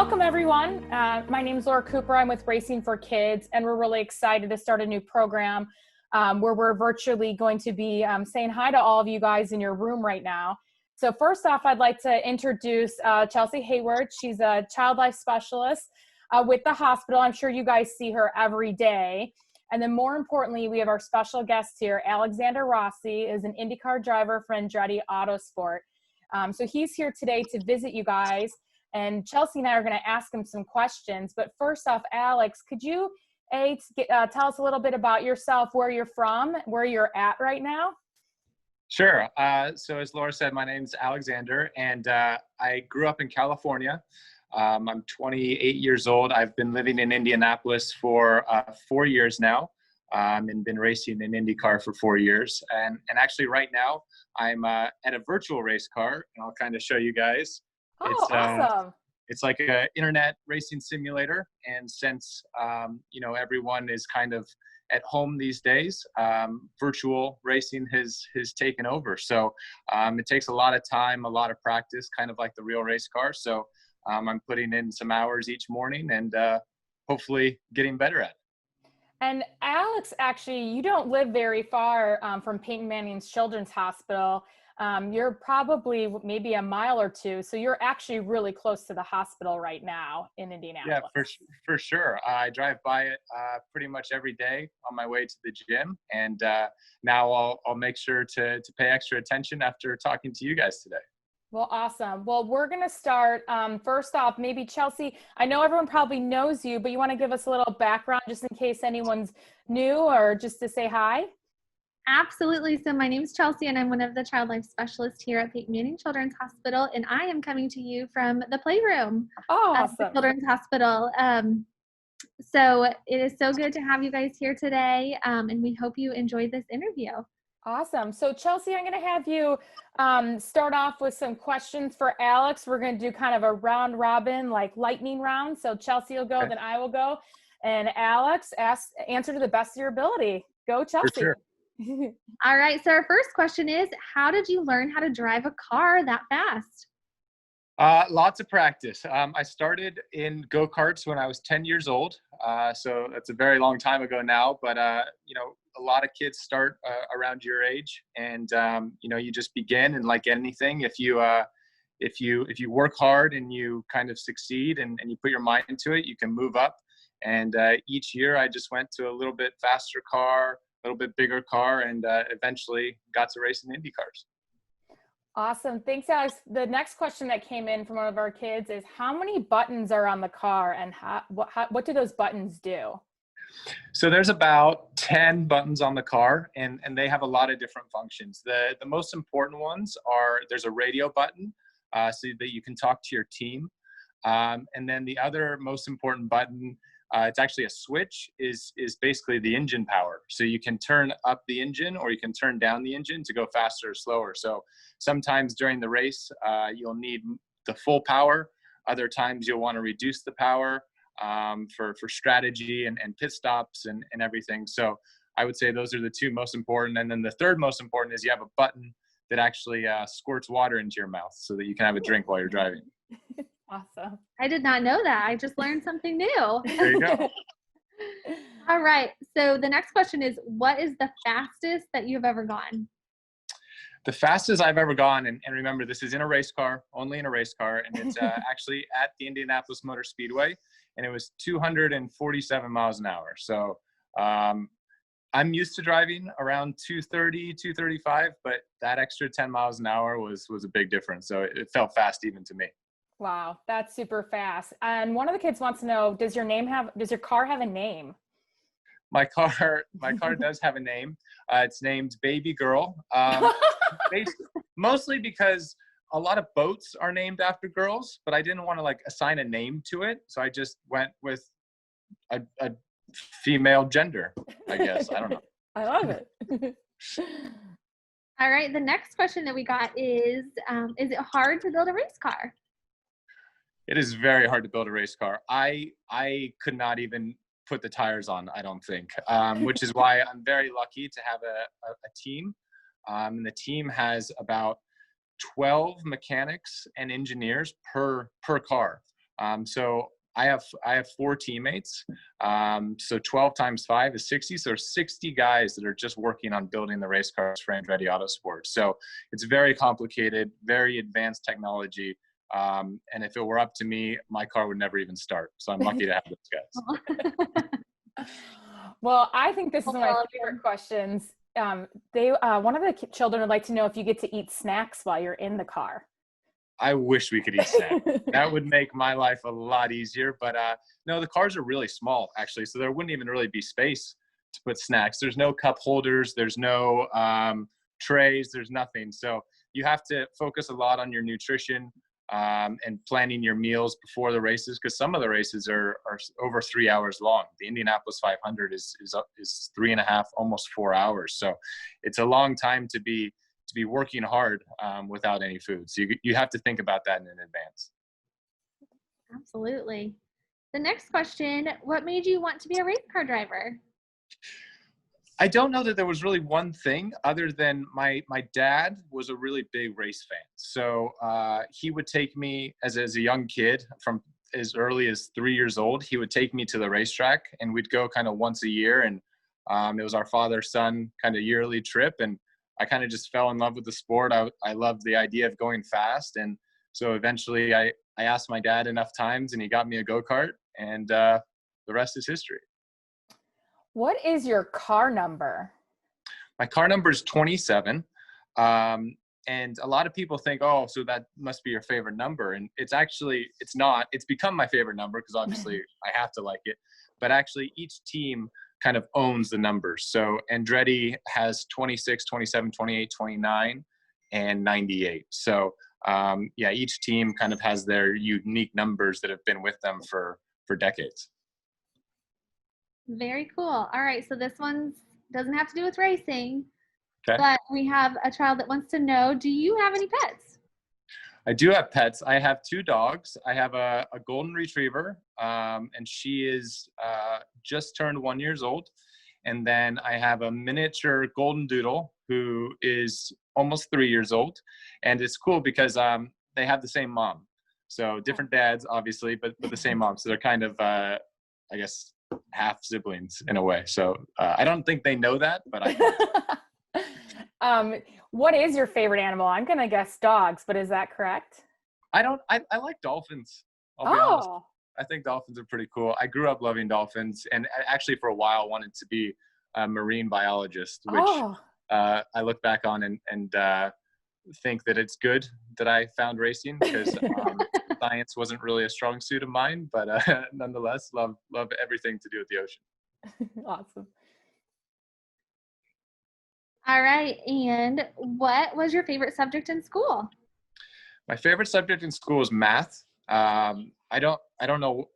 Welcome everyone. My name is Laura Cooper. I'm with Racing for Kids, and we're really excited to start a new program where we're virtually going to be saying hi to all of you guys in your room right now. So first off, I'd like to introduce Chelsea Hayward. She's a child life specialist with the hospital. I'm sure you guys see her every day. And then more importantly, we have our special guest here, Alexander Rossi, is an IndyCar driver for Andretti Autosport. So he's here today to visit you guys. And Chelsea and I are going to ask him some questions. But first off, Alex, could you tell us a little bit about yourself, where you're from, where you're at right now? Sure. So as Laura said, my name's Alexander, and I grew up in California. I'm 28 years old. I've been living in Indianapolis for 4 years now, and been racing in IndyCar for 4 years. And actually right now I'm at a virtual race car, and I'll kind of show you guys. Oh, awesome. It's like an internet racing simulator. And since, everyone is kind of at home these days, virtual racing has taken over. So it takes a lot of time, a lot of practice, kind of like the real race car. So I'm putting in some hours each morning and hopefully getting better at it. And Alex, actually, you don't live very far from Peyton Manning's Children's Hospital. You're probably maybe a mile or two. So you're actually really close to the hospital right now in Indianapolis. Yeah, for sure. I drive by it pretty much every day on my way to the gym. And now I'll make sure to pay extra attention after talking to you guys today. Well, awesome. Well, we're going to start. First off, maybe Chelsea, I know everyone probably knows you, but you want to give us a little background just in case anyone's new or just to say hi? Absolutely. So my name is Chelsea, and I'm one of the child life specialists here at Peyton Manning Children's Hospital, and I am coming to you from the playroom of the Children's Hospital. So it is so good to have you guys here today, and we hope you enjoyed this interview. Awesome. So Chelsea, I'm going to have you start off with some questions for Alex. We're going to do kind of a round robin, like lightning round. So Chelsea will go, okay. Then I will go. And Alex, answer to the best of your ability. Go, Chelsea. For sure. All right. So our first question is, how did you learn how to drive a car that fast? Lots of practice. I started in go-karts when I was 10 years old. So that's a very long time ago now, but a lot of kids start around your age, and you just begin. And like anything, if you work hard and you kind of succeed and you put your mind into it, you can move up. And each year I just went to a little bit faster car, a little bit bigger car, and eventually got to racing Indy cars. Awesome. Thanks, Alex. The next question that came in from one of our kids is, how many buttons are on the car, and what do those buttons do? So there's about 10 buttons on the car, and they have a lot of different functions. The most important ones are, there's a radio button so that you can talk to your team. And then the other most important button, it's actually a switch, is basically the engine power. So you can turn up the engine or you can turn down the engine to go faster or slower. So sometimes during the race, you'll need the full power. Other times you'll want to reduce the power for strategy and pit stops and everything. So I would say those are the two most important. And then the third most important is you have a button that actually squirts water into your mouth so that you can have a drink while you're driving. Awesome. I did not know that. I just learned something new. There you go. All right. So the next question is, what is the fastest that you've ever gone? The fastest I've ever gone, and remember, this is in a race car, only in a race car, and it's actually at the Indianapolis Motor Speedway, and it was 247 miles an hour. So I'm used to driving around 230, 235, but that extra 10 miles an hour was a big difference. So it felt fast even to me. Wow, that's super fast. And one of the kids wants to know, does your car have a name? My car does have a name. It's named Baby Girl. Mostly because a lot of boats are named after girls, but I didn't want to assign a name to it. So I just went with a female gender, I guess. I don't know. I love it. All right. The next question that we got is it hard to build a race car? It is very hard to build a race car. I could not even put the tires on, I don't think, which is why I'm very lucky to have a team. And the team has about 12 mechanics and engineers per car. So I have 4 teammates. So 12 times 5 is 60. So there's 60 guys that are just working on building the race cars for Andretti Autosport. So it's very complicated, very advanced technology. And if it were up to me, my car would never even start. So I'm lucky to have those guys. Well, I think this is one of my favorite questions. One of the children would like to know if you get to eat snacks while you're in the car. I wish we could eat snacks. That would make my life a lot easier. But no, the cars are really small, actually. So there wouldn't even really be space to put snacks. There's no cup holders. There's no trays. There's nothing. So you have to focus a lot on your nutrition and planning your meals before the races, because some of the races are over 3 hours long. The Indianapolis 500 is 3.5, almost 4 hours. So it's a long time to be working hard without any food. So you have to think about that in advance. Absolutely. The next question, what made you want to be a race car driver? I don't know that there was really one thing other than my dad was a really big race fan. So he would take me as a young kid from as early as 3 years old. He would take me to the racetrack and we'd go kind of once a year. And it was our father-son kind of yearly trip. And I kind of just fell in love with the sport. I loved the idea of going fast. And so eventually I asked my dad enough times and he got me a go-kart, and the rest is history. What is your car number? My car number is 27. And a lot of people think, oh, so that must be your favorite number. And it's not. It's become my favorite number because obviously I have to like it. But actually each team kind of owns the numbers. So Andretti has 26, 27, 28, 29, and 98. So each team kind of has their unique numbers that have been with them for decades. Very cool. All right, so this one doesn't have to do with racing, okay. But we have a child that wants to know, do you have any pets? I do have pets. I have 2 dogs. I have a golden retriever, and she is just turned 1 year old. And then I have a miniature golden doodle who is almost 3 years old. And it's cool because they have the same mom. So different dads, obviously, but the same mom. So they're kind of, I guess, half siblings in a way. So I don't think they know that, but I what is your favorite animal? I'm going to guess dogs, but is that correct? I like dolphins. I'll be honest. I think dolphins are pretty cool. I grew up loving dolphins, and actually for a while wanted to be a marine biologist, which I look back on and think that it's good that I found racing, because science wasn't really a strong suit of mine, but nonetheless, love everything to do with the ocean. Awesome. All right, and what was your favorite subject in school? My favorite subject in school is math. I don't know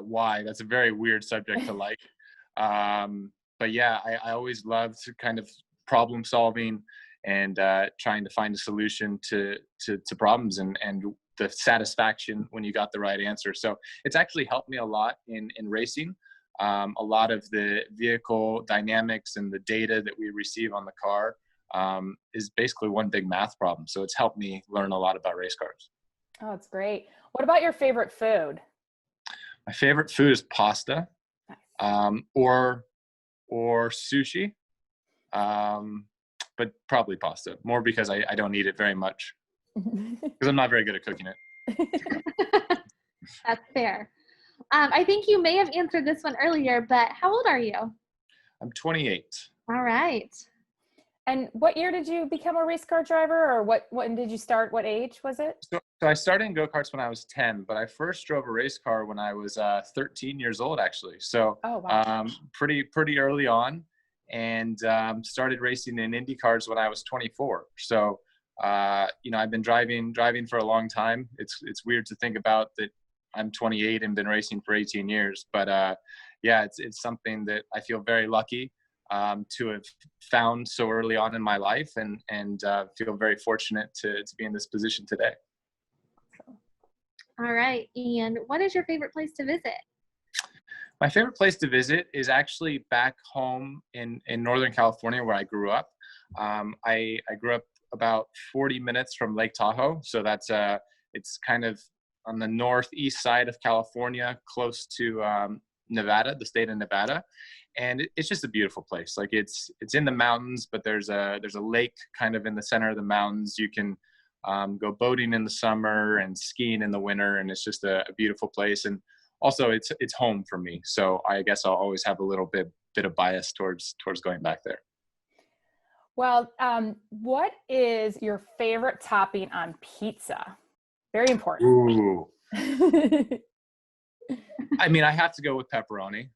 why. That's a very weird subject to like. But yeah, I always loved kind of problem solving and trying to find a solution to problems and the satisfaction when you got the right answer. So it's actually helped me a lot in racing. A lot of the vehicle dynamics and the data that we receive on the car is basically one big math problem. So it's helped me learn a lot about race cars. Oh, that's great. What about your favorite food? My favorite food is pasta, or sushi, but probably pasta, more because I don't eat it very much because I'm not very good at cooking it. That's fair. I think you may have answered this one earlier, but how old are you? I'm 28. All right. And what year did you become a race car driver, or when did you start? What age was it? So I started in go-karts when I was 10, but I first drove a race car when I was 13 years old, actually. So pretty early on, and started racing in Indy cars when I was 24. So I've been driving for a long time. It's weird to think about that I'm 28 and been racing for 18 years, but it's something that I feel very lucky to have found so early on in my life, and feel very fortunate to be in this position today. All right. And what is your favorite place to visit? My favorite place to visit is actually back home in Northern California, where I grew up. I grew up about 40 minutes from Lake Tahoe. So that's it's kind of on the northeast side of California, close to Nevada, the state of Nevada. And it's just a beautiful place. Like it's in the mountains, but there's a lake kind of in the center of the mountains. You can go boating in the summer and skiing in the winter, and it's just a beautiful place. And also it's home for me, so I guess I'll always have a little bit of bias towards going back there. Well, what is your favorite topping on pizza? Very important. Ooh. I mean, I have to go with pepperoni.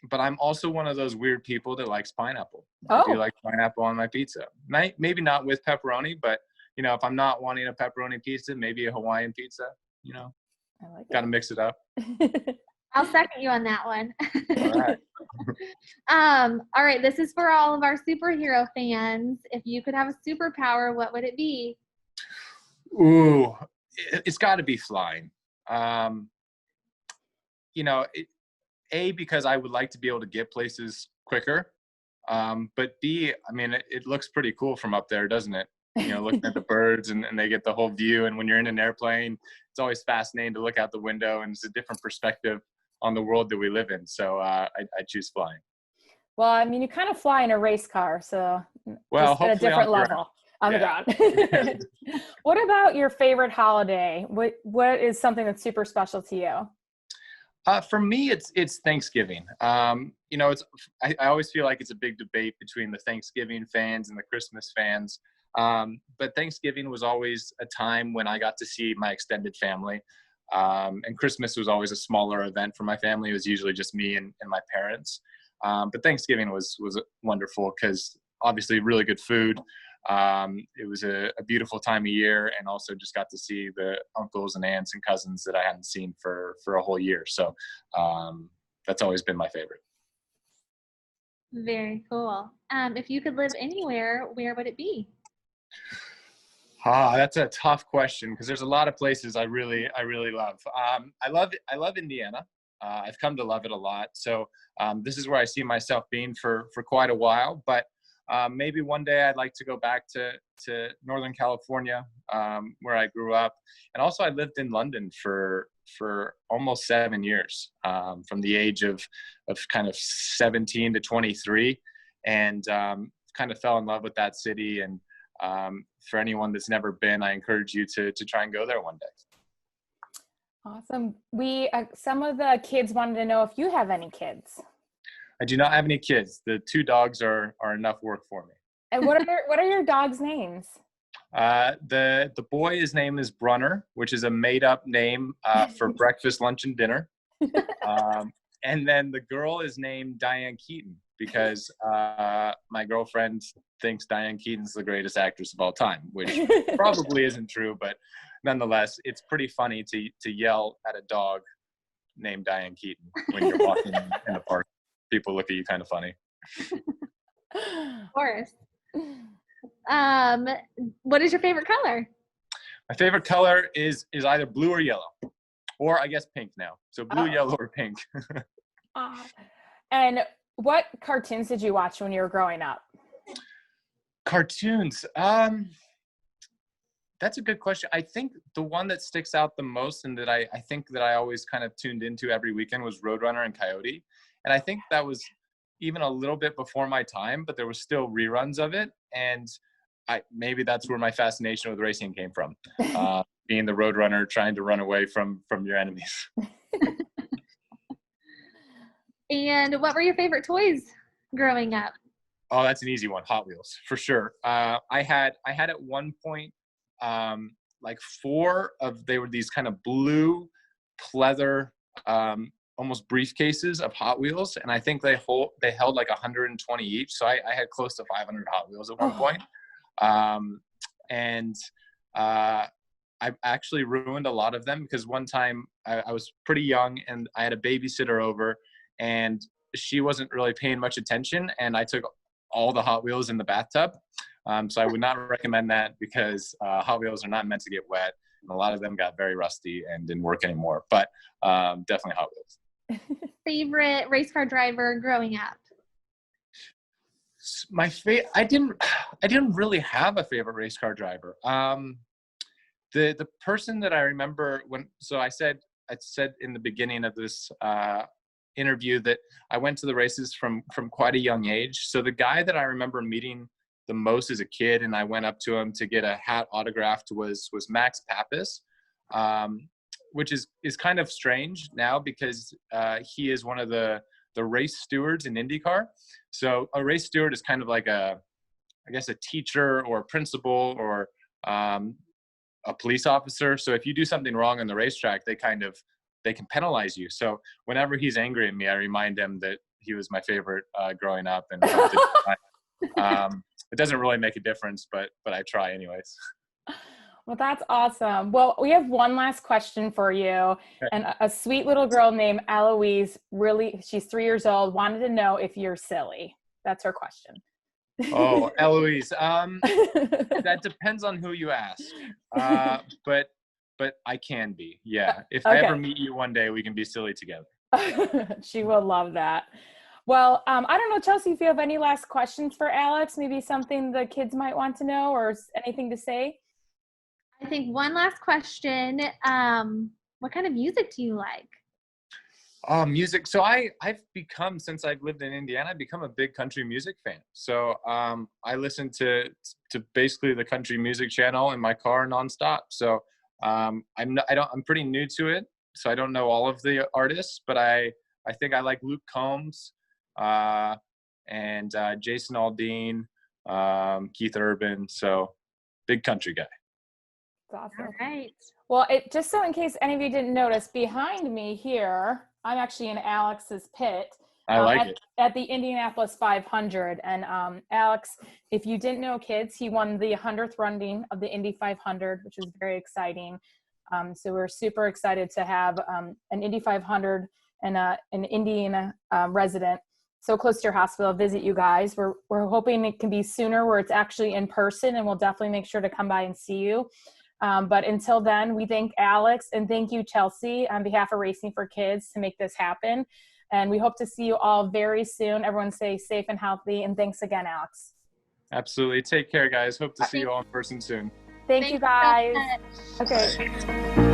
But I'm also one of those weird people that likes pineapple. I do like pineapple on my pizza. Maybe not with pepperoni, but if I'm not wanting a pepperoni pizza, maybe a Hawaiian pizza, I like it. Got to mix it up. I'll second you on that one. All right. All right. This is for all of our superhero fans. If you could have a superpower, what would it be? Ooh, it's got to be flying. Because I would like to be able to get places quicker. But B, I mean, it looks pretty cool from up there, doesn't it? Looking at the birds and they get the whole view. And when you're in an airplane, it's always fascinating to look out the window, and it's a different perspective on the world that we live in. So I choose flying. Well, I mean, you kind of fly in a race car, so just at a different level on the ground. What about your favorite holiday? What is something that's super special to you? For me, it's Thanksgiving. I always feel like it's a big debate between the Thanksgiving fans and the Christmas fans. But Thanksgiving was always a time when I got to see my extended family. And Christmas was always a smaller event for my family. It was usually just me and my parents. But Thanksgiving was wonderful because obviously really good food. It was a beautiful time of year, and also just got to see the uncles and aunts and cousins that I hadn't seen for a whole year. So that's always been my favorite. Very cool. If you could live anywhere, where would it be? That's a tough question because there's a lot of places I really love. I love Indiana. I've come to love it a lot. So this is where I see myself being for quite a while. But maybe one day I'd like to go back to Northern California, where I grew up. And also I lived in London for almost 7 years, from the age of kind of 17 to 23, and kind of fell in love with that city. And for anyone that's never been, I encourage you to try and go there one day. Awesome. Some of the kids wanted to know if you have any kids. I do not have any kids. The 2 dogs are enough work for me. And what are your dogs' names? The boy, his name is Brunner, which is a made up name for breakfast, lunch, and dinner. And then the girl is named Diane Keaton because my girlfriend thinks Diane Keaton's the greatest actress of all time, which probably isn't true, but nonetheless, it's pretty funny to yell at a dog named Diane Keaton when you're walking in the park. People look at you kind of funny. Of course. What is your favorite color? My favorite color is either blue or yellow, or I guess pink now. So blue, yellow, or pink. And what cartoons did you watch when you were growing up? Cartoons. That's a good question. I think the one that sticks out the most and that I think that I always kind of tuned into every weekend was Roadrunner and Coyote. And I think that was even a little bit before my time, but there was still reruns of it. And maybe that's where my fascination with racing came from. Being the Roadrunner, trying to run away from your enemies. And what were your favorite toys growing up? Oh, that's an easy one. Hot Wheels, for sure. I had at one point, like 4 of, they were these kind of blue pleather, almost briefcases of Hot Wheels. And I think they held like 120 each. So I had close to 500 Hot Wheels at one point. And I actually ruined a lot of them because one time I was pretty young and I had a babysitter over and she wasn't really paying much attention. And I took all the Hot Wheels in the bathtub. So I would not recommend that because Hot Wheels are not meant to get wet. And a lot of them got very rusty and didn't work anymore, but definitely Hot Wheels. Favorite race car driver growing up? I didn't really have a favorite race car driver. The person that I remember I said in the beginning of this interview that I went to the races from quite a young age. So the guy that I remember meeting the most as a kid, and I went up to him to get a hat autographed, was Max Pappas, which is kind of strange now because he is one of the race stewards in IndyCar. So a race steward is kind of like I guess a teacher or a principal or a police officer. So if you do something wrong on the racetrack, they can penalize you. So whenever he's angry at me, I remind him that he was my favorite growing up, and it doesn't really make a difference, but I try anyways. Well, that's awesome. Well, we have one last question for you. Okay. And a sweet little girl named Eloise, she's 3 years old, wanted to know if you're silly. That's her question. Oh, Eloise. That depends on who you ask. But I can be. Yeah. If I ever meet you one day, we can be silly together. She will love that. Well, I don't know, Chelsea, if you have any last questions for Alex, maybe something the kids might want to know or anything to say? I think one last question. What kind of music do you like? Music. So I've become, since I've lived in Indiana, I've become a big country music fan. So I listen to basically the country music channel in my car nonstop. So I'm pretty new to it, so I don't know all of the artists, but I think I like Luke Combs and Jason Aldean, Keith Urban. So big country guy. That's awesome. All right. Well, just so in case any of you didn't notice, behind me here, I'm actually in Alex's pit. I like it. At the Indianapolis 500. And Alex, if you didn't know, kids, he won the 100th running of the Indy 500, which was very exciting. So we're super excited to have an Indy 500 and an Indiana resident so close to your hospital visit you guys. We're hoping it can be sooner where it's actually in person, and we'll definitely make sure to come by and see you. But until then, we thank Alex and thank you, Chelsea, on behalf of Racing for Kids to make this happen. And we hope to see you all very soon. Everyone stay safe and healthy. And thanks again, Alex. Absolutely. Take care, guys. Hope to see you all in person soon. Thank you, guys. So much. Okay.